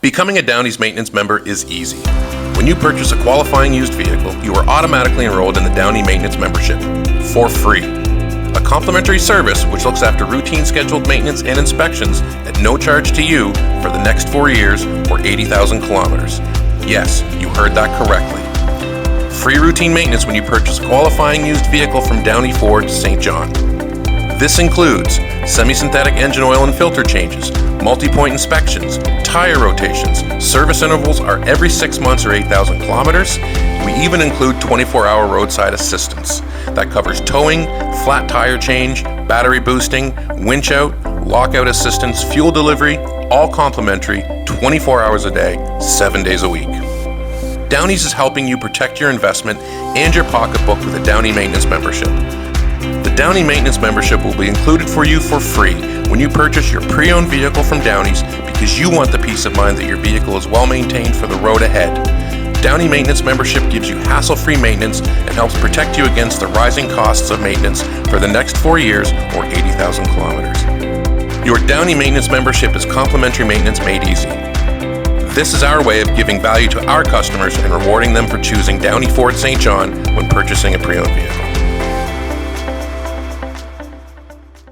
Becoming a Downey's maintenance member is easy. When you purchase a qualifying used vehicle, you are automatically enrolled in the Downey Maintenance Membership for free. A complimentary service which looks after routine scheduled maintenance and inspections at no charge to you for the next 4 years or 80,000 kilometers. Yes, you heard that correctly. Free routine maintenance when you purchase a qualifying used vehicle from Downey Ford Saint John. This includes semi-synthetic engine oil and filter changes, multi-point inspections, tire rotations. Service intervals are every 6 months or 8,000 kilometers. We even include 24-hour roadside assistance. That covers towing, flat tire change, battery boosting, winch out, lockout assistance, fuel delivery, all complimentary, 24 hours a day, 7 days a week. Downey's is helping you protect your investment and your pocketbook with a Downey Maintenance Membership. The Downey Maintenance Membership will be included for you for free when you purchase your pre-owned vehicle from Downey's because you want the peace of mind that your vehicle is well maintained for the road ahead. Downey Maintenance Membership gives you hassle-free maintenance and helps protect you against the rising costs of maintenance for the next 4 years or 80,000 kilometers. Your Downey Maintenance Membership is complimentary maintenance made easy. This is our way of giving value to our customers and rewarding them for choosing Downey Ford Saint John when purchasing a pre-owned vehicle.